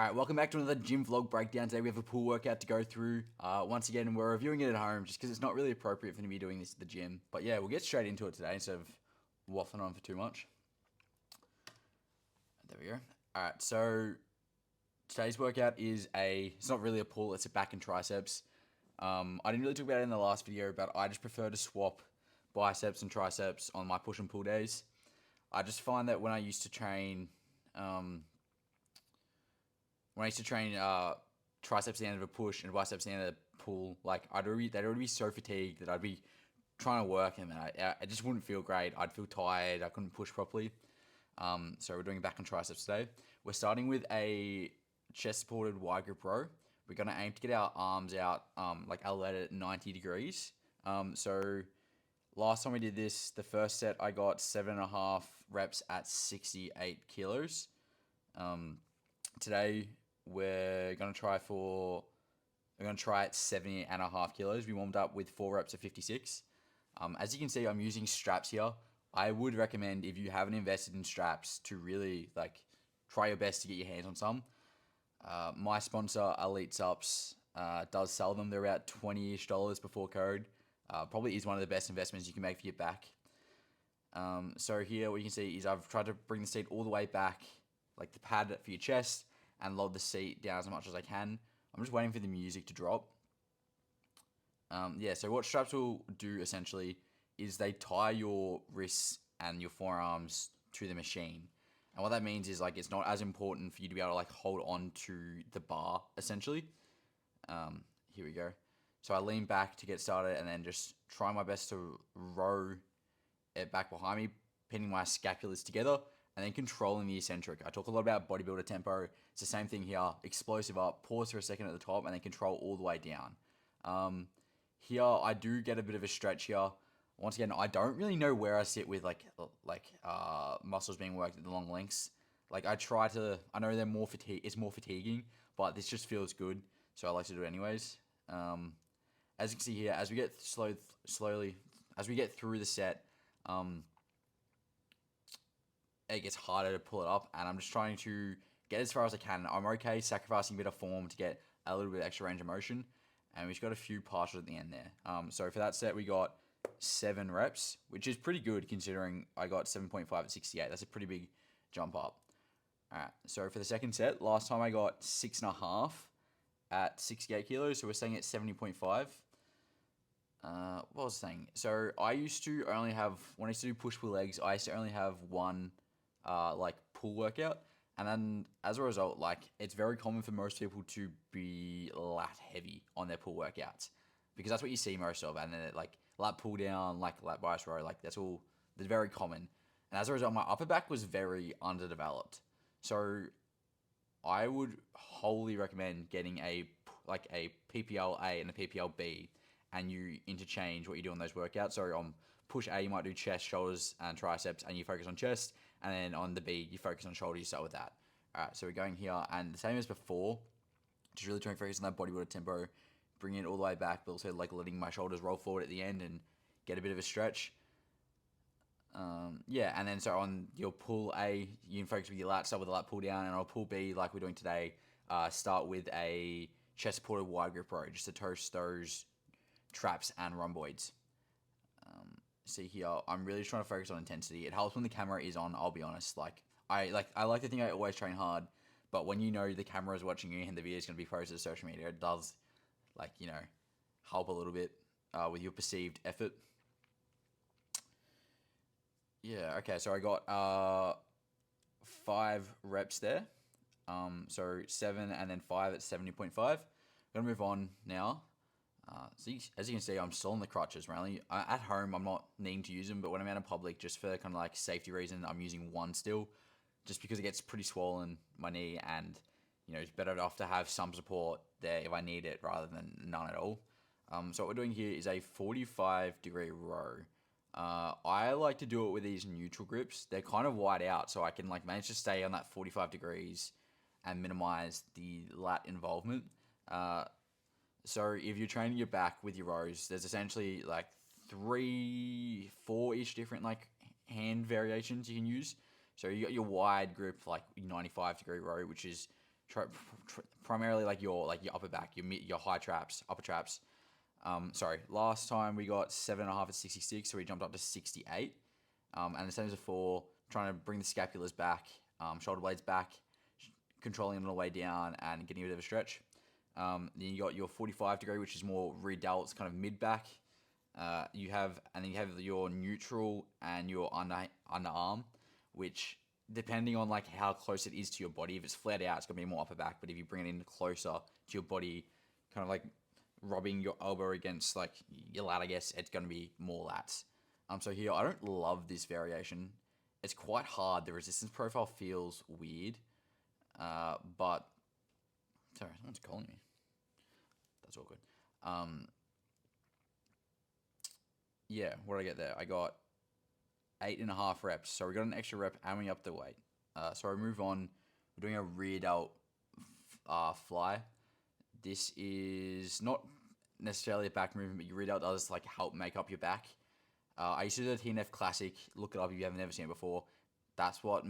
All right, welcome back to another gym vlog breakdown. Today we have a pull workout to go through. Once again, we're reviewing it at home just because it's not really appropriate for me to be doing this at the gym. But yeah, we'll get straight into it today instead of waffling on for too much. There we go. All right, so today's workout it's not really a pull, it's a back and triceps. I didn't really talk about it in the last video, but I just prefer to swap biceps and triceps on my push and pull days. I just find that when I used to train, triceps at the end of a push and biceps at the end of a pull, like they'd already be so fatigued that I'd be trying to work them, and I just wouldn't feel great. I'd feel tired. I couldn't push properly. So we're doing back and triceps today. We're starting with a chest supported wide grip row. We're gonna aim to get our arms out, like elevated at 90 degrees. So last time we did this, the first set I got 7.5 reps at 68 kilos. Today we're gonna try at 70.5 kilos. We warmed up with 4 reps of 56. As you can see, I'm using straps here. I would recommend, if you haven't invested in straps, to really try your best to get your hands on some. My sponsor, Elite Sups, does sell them. They're about $20-ish before code. Probably is one of the best investments you can make for your back. So here what you can see is I've tried to bring the seat all the way back, like the pad for your chest, and load the seat down as much as I can. I'm just waiting for the music to drop. So what straps will do essentially is they tie your wrists and your forearms to the machine. And what that means is it's not as important for you to be able to hold on to the bar essentially. Here we go. So I lean back to get started and then just try my best to row it back behind me, pinning my scapulas together and then controlling the eccentric. I talk a lot about bodybuilder tempo. It's the same thing here. Explosive up, pause for a second at the top, and then control all the way down. Here I do get a bit of a stretch here. Once again, I don't really know where I sit with muscles being worked at the long lengths. I know they're more it's more fatiguing, but this just feels good, so I like to do it anyways. As you can see here, as we get as we get through the set, it gets harder to pull it up, and I'm just trying to get as far as I can. I'm okay sacrificing a bit of form to get a little bit extra range of motion, and we've got a few partials at the end there. So for that set, we got 7 reps, which is pretty good considering I got 7.5 at 68. That's a pretty big jump up. All right, so for the second set, last time I got 6.5 at 68 kilos, so we're staying at 70.5. What was I saying? So I used to only have, when I used to do push-pull legs, I used to only have one pull workout, and then as a result, it's very common for most people to be lat heavy on their pull workouts because that's what you see most of, and then lat pull down, lat biceps row, that's very common, and as a result, my upper back was very underdeveloped. So I would wholly recommend getting a PPL-A and a PPL-B, and you interchange what you do on those workouts. So on push A, you might do chest, shoulders, and triceps, and you focus on chest. And then on the B, you focus on shoulders, you start with that. All right, so we're going here, and the same as before, just really trying to focus on that bodybuilder tempo, bringing it all the way back, but also letting my shoulders roll forward at the end and get a bit of a stretch. And then so on your pull A, you can focus with your lat, start with a lat pull down, and on pull B, like we're doing today, start with a chest supported wide grip row, just to toast those traps and rhomboids. See here, I'm really trying to focus on intensity. It helps when the camera is on, I'll be honest. I like to think I always train hard, but when you know the camera is watching you and the video is going to be posted to social media, it does help a little bit with your perceived effort. Yeah, okay, so I got 5 reps there. So 7 and then 5 at 70.5. I'm gonna move on now. So as you can see, I'm still on the crutches. Really, at home, I'm not needing to use them, but when I'm out in public, just for kind of safety reason, I'm using one still, just because it gets pretty swollen, my knee, and it's better off to have some support there if I need it rather than none at all. So what we're doing here is a 45-degree row. I like to do it with these neutral grips. They're kind of wide out, so I can manage to stay on that 45 degrees and minimize the lat involvement. So if you're training your back with your rows, there's essentially 3, 4-ish different hand variations you can use. So you got your wide grip 95-degree row, which is primarily like your upper back, your high traps, upper traps. Sorry, last time we got 7.5 at 66, so we jumped up to 68. And the same as before, trying to bring the scapulas back, shoulder blades back, controlling them on the way down, and getting a bit of a stretch. Then you got your 45 degree, which is more rear delts, kind of mid back. And then you have your neutral and your underarm, which depending on like how close it is to your body, if it's flat out, it's gonna be more upper back. But if you bring it in closer to your body, kind of like rubbing your elbow against like your lat, I guess it's gonna be more lats. So here I don't love this variation. It's quite hard. The resistance profile feels weird, but sorry, someone's calling me. That's all good. Yeah, what did I get there? I got 8.5 reps. So we got an extra rep and we upped the weight. So I move on. We're doing a rear delt fly. This is not necessarily a back movement, but your rear delt does like help make up your back. I used to do the TNF Classic. Look it up if you haven't never seen it before. That's what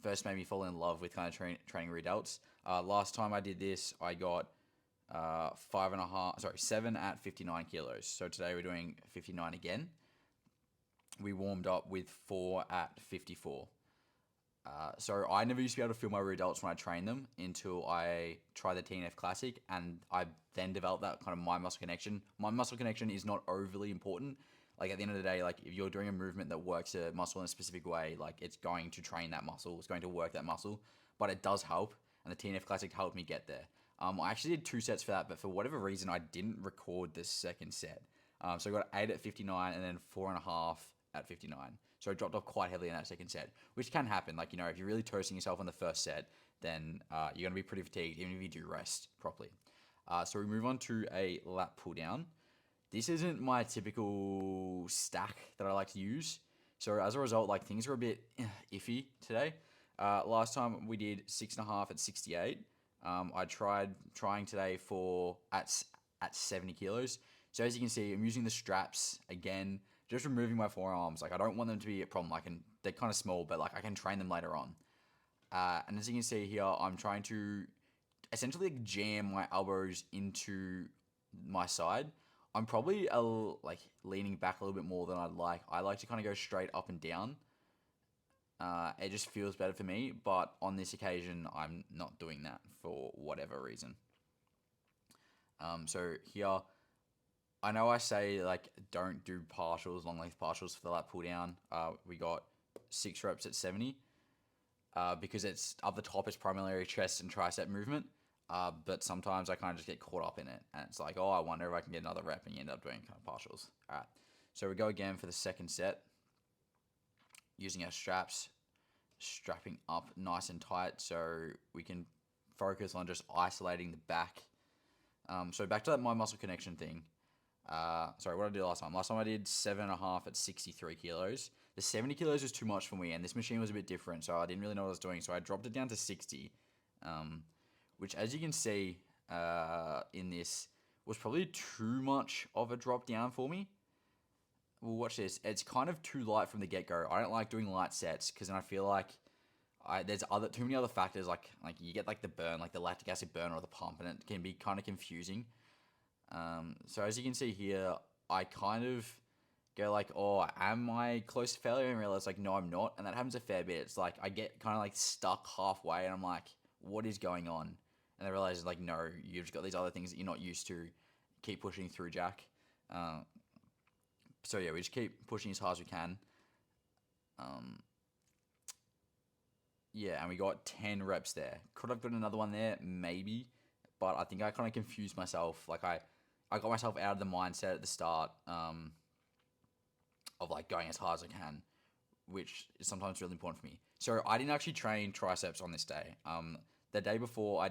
first made me fall in love with kind of training rear delts. Last time I did this, I got 7 at 59 kilos. So today we're doing 59 again. We warmed up with 4 at 54. So I never used to be able to feel my rear delts when I trained them until I tried the TNF Classic, and I then developed that kind of mind muscle connection. Mind muscle connection is not overly important. Like at the end of the day, like if you're doing a movement that works a muscle in a specific way, like it's going to train that muscle, it's going to work that muscle, but it does help, and the TNF Classic helped me get there. I actually did 2 sets for that, but for whatever reason, I didn't record the second set. So I got 8 at 59 and then 4.5 at 59. So I dropped off quite heavily in that second set, which can happen. Like, if you're really toasting yourself on the first set, then you're going to be pretty fatigued, even if you do rest properly. So we move on to a lat pull down. This isn't my typical stack that I like to use. So as a result, like things are a bit iffy today. Last time we did 6.5 at 68. I trying today at 70 kilos. So as you can see, I'm using the straps again, just removing my forearms. Like I don't want them to be a problem. They're kind of small, but like I can train them later on. And as you can see here, I'm trying to essentially jam my elbows into my side. I'm probably leaning back a little bit more than I'd like. I like to kind of go straight up and down. It just feels better for me, but on this occasion, I'm not doing that for whatever reason. So here, I know I say like don't do partials, long length partials for the lat pull down. We got 6 reps at 70. Because it's up the top, it's primarily chest and tricep movement. But sometimes I kind of just get caught up in it, and it's like, oh, I wonder if I can get another rep, and you end up doing kind of partials. All right, so we go again for the second set, using our straps, strapping up nice and tight, so we can focus on just isolating the back. So back to that mind muscle connection thing. Sorry, what did I do last time? Last time I did 7.5 at 63 kilos. The 70 kilos was too much for me, and this machine was a bit different, so I didn't really know what I was doing. So I dropped it down to 60, which, as you can see in this, was probably too much of a drop down for me. Well, watch this. It's kind of too light from the get-go. I don't like doing light sets because then I feel like there's too many other factors. Like you get like the burn, like the lactic acid burn or the pump, and it can be kind of confusing. So as you can see here, I kind of go like, oh, am I close to failure? And realize like, no, I'm not. And that happens a fair bit. It's like I get kind of like stuck halfway, and I'm like, what is going on? And I realize like, no, you've just got these other things that you're not used to. Keep pushing through, Jack. So yeah, we just keep pushing as hard as we can. Yeah, and we got 10 reps there. Could have got another one there, maybe, but I think I kind of confused myself. Like I got myself out of the mindset at the start of like going as hard as I can, which is sometimes really important for me. So I didn't actually train triceps on this day. The day before I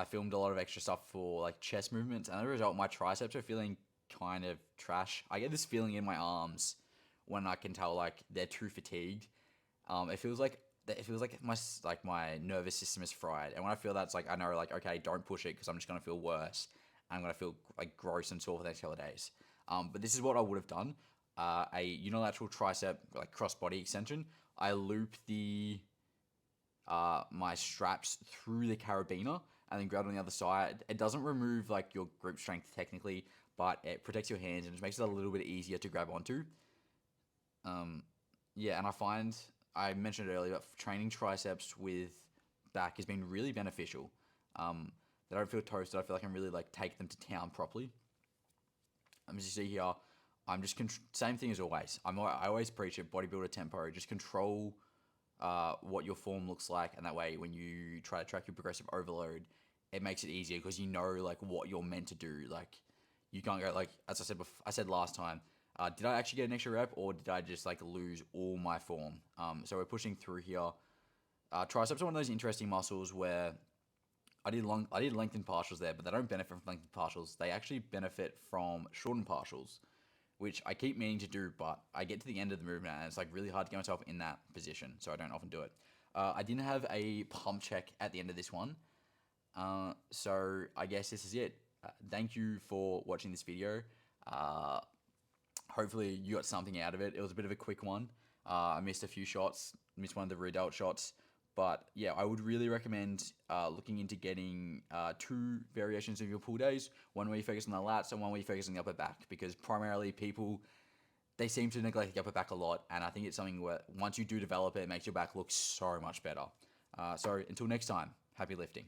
filmed a lot of extra stuff for like chest movements, and as a result, my triceps are feeling kind of trash. I get this feeling in my arms when I can tell like they're too fatigued. It feels like my nervous system is fried, and when I feel that, it's like I know like, okay, don't push it because I'm just gonna feel worse. I'm gonna feel like gross and sore for the next couple of days. But this is what I would have done: a unilateral tricep like cross body extension. I loop the my straps through the carabiner and then grab on the other side. It doesn't remove like your grip strength technically, but it protects your hands and just makes it a little bit easier to grab onto. Yeah, and I find I mentioned earlier, but training triceps with back has been really beneficial. They don't feel toasted. I feel like I can really like take them to town properly. As you see here, I'm just same thing as always. I always preach it, bodybuilder tempo. Just control what your form looks like, and that way when you try to track your progressive overload, it makes it easier because you know like what you're meant to do. Like you can't go like as I said I said last time. Did I actually get an extra rep, or did I just like lose all my form? So we're pushing through here. Triceps are one of those interesting muscles where I did lengthened partials there, but they don't benefit from lengthened partials. They actually benefit from shortened partials, which I keep meaning to do, but I get to the end of the movement and it's like really hard to get myself in that position, so I don't often do it. I didn't have a pump check at the end of this one, so I guess this is it. Thank you for watching this video. Uh, Hopefully you got something out of it. It was a bit of a quick one. I missed a few shots, missed one of the redoubt shots. But yeah, I would really recommend looking into getting two variations of your pull days. One where you focus on the lats and one where you focus on the upper back. Because primarily people, they seem to neglect the upper back a lot. And I think it's something where once you do develop it, it makes your back look so much better. So until next time, happy lifting.